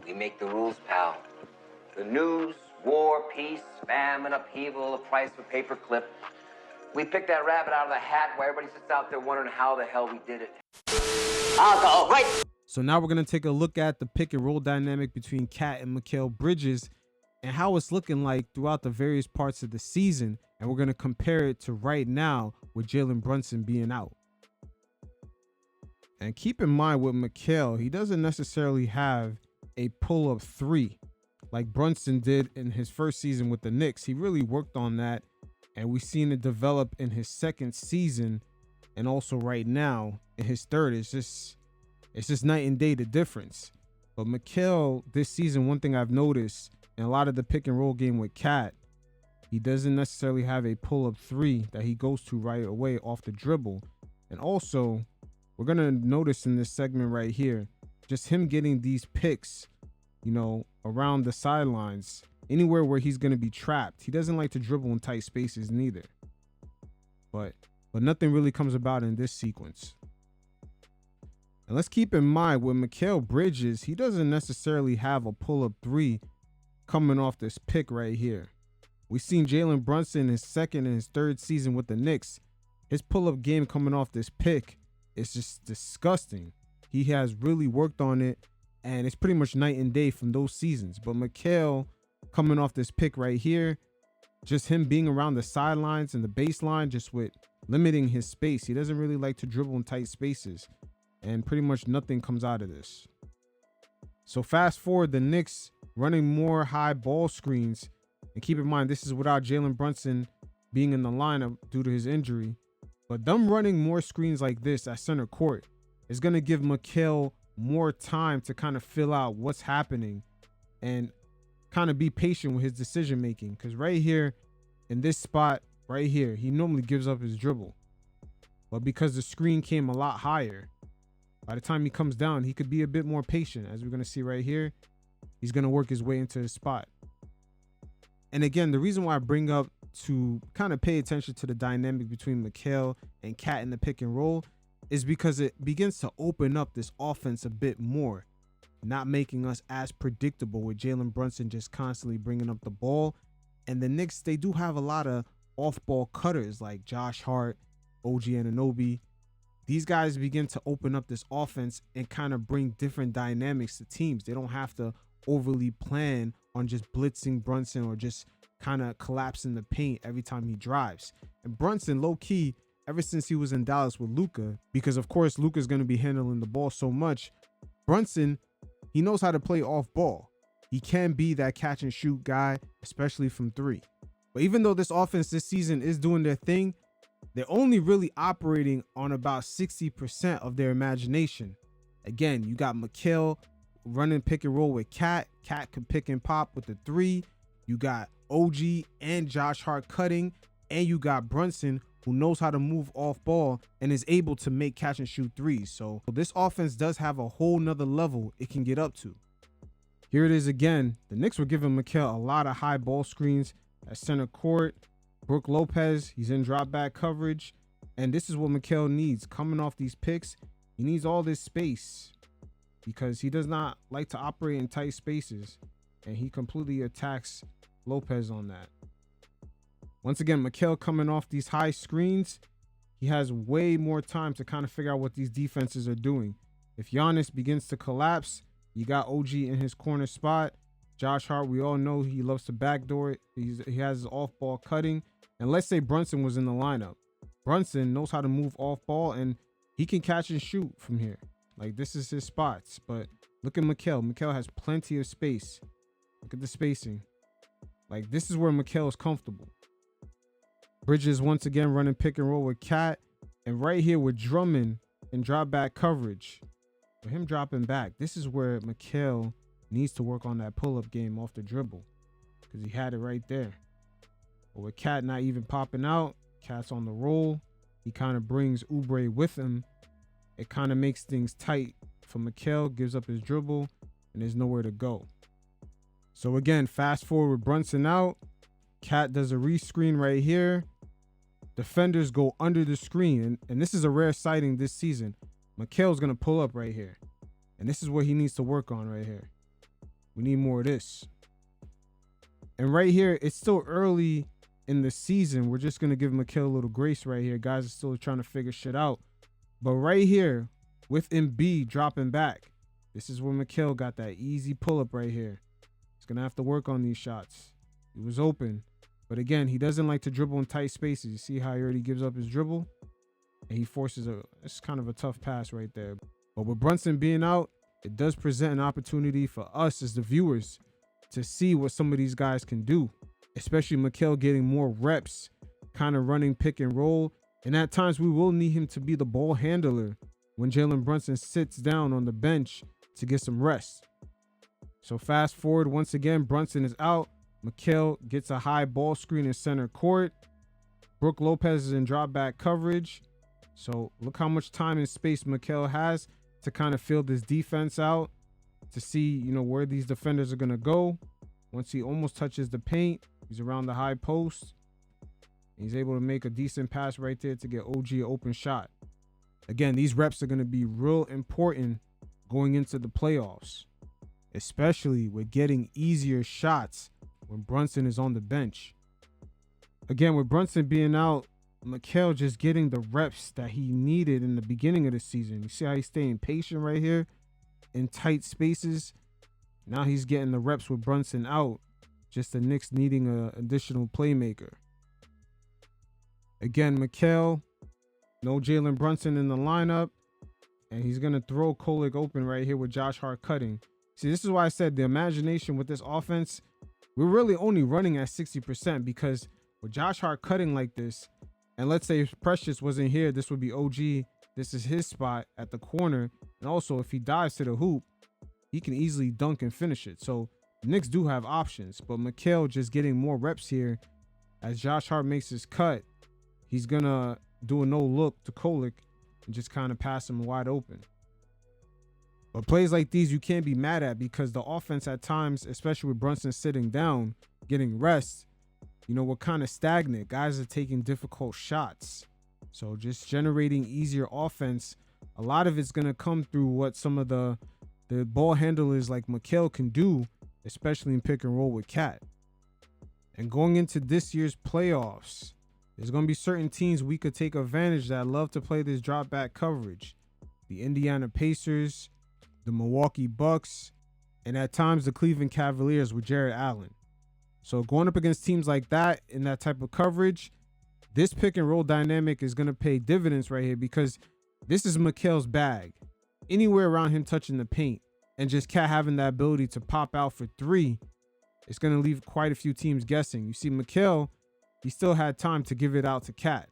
We make the rules, pal. The news, war, peace, famine, upheaval, the price of a paper clip. We pick that rabbit out of the hat while everybody sits out there wondering how the hell we did it. Alcohol, right? So now we're going to take a look at the pick and roll dynamic between Cat and Mikal Bridges and how it's looking like throughout the various parts of the season. And we're going to compare it to right now with Jalen Brunson being out. And keep in mind with Mikal, he doesn't necessarily have a pull-up three like Brunson did in his first season with the Knicks. He really worked on that, and we've seen it develop in his second season and also right now in his third. It's just night and day the difference. But Mikal this season, one thing I've noticed in a lot of the pick and roll game with Cat, he doesn't necessarily have a pull-up three that he goes to right away off the dribble. And also, we're going to notice in this segment right here, just him getting these picks, you know, around the sidelines, anywhere where he's going to be trapped. He doesn't like to dribble in tight spaces neither. But nothing really comes about in this sequence. And let's keep in mind with Mikal Bridges, he doesn't necessarily have a pull-up three coming off this pick right here. We've seen Jalen Brunson in his second and his third season with the Knicks. His pull-up game coming off this pick is just disgusting. He has really worked on it, and it's pretty much night and day from those seasons. But Mikal coming off this pick right here, just him being around the sidelines and the baseline, just with limiting his space. He doesn't really like to dribble in tight spaces, and pretty much nothing comes out of this. So fast forward, the Knicks running more high ball screens, and keep in mind this is without Jalen Brunson being in the lineup due to his injury. But them running more screens like this at center court is going to give Mikal more time to kind of fill out what's happening and kind of be patient with his decision making. Because right here in this spot right here, he normally gives up his dribble. But because the screen came a lot higher, by the time he comes down, he could be a bit more patient. As we're going to see right here, he's going to work his way into his spot. And again, the reason why I bring up to kind of pay attention to the dynamic between Mikal and Cat in the pick and roll is because it begins to open up this offense a bit more, not making us as predictable with Jalen Brunson just constantly bringing up the ball. And the Knicks, they do have a lot of off-ball cutters like Josh Hart, OG Anunoby. These guys begin to open up this offense and kind of bring different dynamics to teams. They don't have to overly plan on just blitzing Brunson or just kind of collapsing the paint every time he drives. And Brunson, low-key, ever since he was in Dallas with Luka, because of course Luka's going to be handling the ball so much, Brunson, he knows how to play off ball. He can be that catch and shoot guy, especially from three. But even though this offense this season is doing their thing, they're only really operating on about 60% of their imagination. Again, you got Mikal running pick and roll with Cat. Cat can pick and pop with the three. You got OG and Josh Hart cutting, and you got Brunson who knows how to move off ball and is able to make catch and shoot threes. So this offense does have a whole nother level it can get up to. Here it is again. The Knicks were giving Mikal a lot of high ball screens at center court. Brook Lopez, he's in drop back coverage, and this is what Mikal needs coming off these picks. He needs all this space because he does not like to operate in tight spaces, and he completely attacks Lopez on that. Once again, Mikal coming off these high screens, he has way more time to kind of figure out what these defenses are doing. If Giannis begins to collapse, you got OG in his corner spot. Josh Hart, we all know he loves to backdoor it. He has his off-ball cutting. And let's say Brunson was in the lineup. Brunson knows how to move off-ball, and he can catch and shoot from here. Like, this is his spots. But look at Mikal. Mikal has plenty of space. Look at the spacing. Like, this is where Mikal is comfortable. Bridges once again running pick and roll with Cat. And right here with Drummond in drop back coverage. For him dropping back, this is where Mikal needs to work on that pull-up game off the dribble, because he had it right there. But with Cat not even popping out, Cat's on the roll. He kind of brings Oubre with him. It kind of makes things tight for Mikal, gives up his dribble, and there's nowhere to go. So again, fast forward with Brunson out. Cat does a rescreen right here. Defenders go under the screen, and this is a rare sighting this season. Mikal's going to pull up right here, and this is what he needs to work on right here. We need more of this. And right here, it's still early in the season. We're just going to give Mikal a little grace right here. Guys are still trying to figure shit out. But right here, with Embiid dropping back, this is where Mikal got that easy pull-up right here. He's going to have to work on these shots. He was open. But again, he doesn't like to dribble in tight spaces. You see how he already gives up his dribble? And he forces it's kind of a tough pass right there. But with Brunson being out, it does present an opportunity for us as the viewers to see what some of these guys can do, especially Mikal getting more reps, kind of running pick and roll. And at times we will need him to be the ball handler when Jalen Brunson sits down on the bench to get some rest. So fast forward, once again, Brunson is out. Mikal gets a high ball screen in center court. Brook Lopez is in drop back coverage. So look how much time and space Mikal has to kind of fill this defense out, to see, where these defenders are going to go. Once he almost touches the paint, he's around the high post. He's able to make a decent pass right there to get OG an open shot. Again, these reps are going to be real important going into the playoffs, especially with getting easier shots when Brunson is on the bench. Again, with Brunson being out, Mikal just getting the reps that he needed in the beginning of the season. You see how he's staying patient right here in tight spaces. Now he's getting the reps with Brunson out. Just the Knicks needing an additional playmaker. Again, Mikal, no Jalen Brunson in the lineup. And he's going to throw Kolek open right here with Josh Hart cutting. See, this is why I said the imagination with this offense, we're really only running at 60%, because with Josh Hart cutting like this, and let's say if Precious wasn't here, this would be OG. This is his spot at the corner. And also, if he dives to the hoop, he can easily dunk and finish it. So the Knicks do have options, but Mikal just getting more reps here. As Josh Hart makes his cut, he's going to do a no look to Kolek and just kind of pass him wide open. But plays like these you can't be mad at, because the offense at times, especially with Brunson sitting down, getting rest, we're kind of stagnant. Guys are taking difficult shots. So just generating easier offense, a lot of it's going to come through what some of the ball handlers like Mikal can do, especially in pick and roll with Cat. And going into this year's playoffs, there's going to be certain teams we could take advantage that love to play this drop back coverage. The Indiana Pacers, the Milwaukee Bucks, and at times the Cleveland Cavaliers with Jarrett Allen. So going up against teams like that in that type of coverage, this pick and roll dynamic is going to pay dividends right here, because this is Mikal's bag. Anywhere around him touching the paint and just Cat having that ability to pop out for three, it's going to leave quite a few teams guessing. You see Mikal, he still had time to give it out to Cat,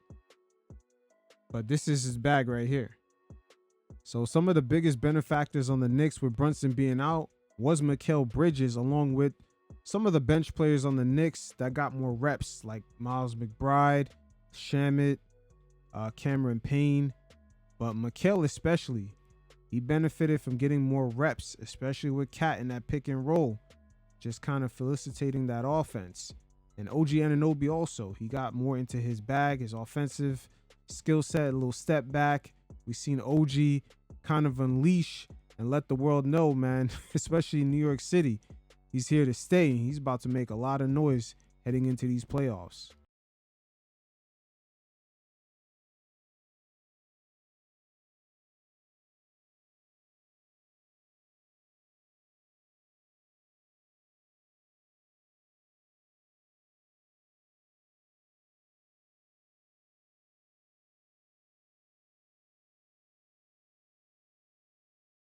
but this is his bag right here. So some of the biggest benefactors on the Knicks with Brunson being out was Mikal Bridges, along with some of the bench players on the Knicks that got more reps, like Miles McBride, Shamet, Cameron Payne. But Mikal especially, he benefited from getting more reps, especially with Cat in that pick and roll, just kind of felicitating that offense. And OG Anunoby also, he got more into his bag, his offensive skill set, a little step back. We've seen OG kind of unleash and let the world know, man, especially in New York City, he's here to stay. He's about to make a lot of noise heading into these playoffs.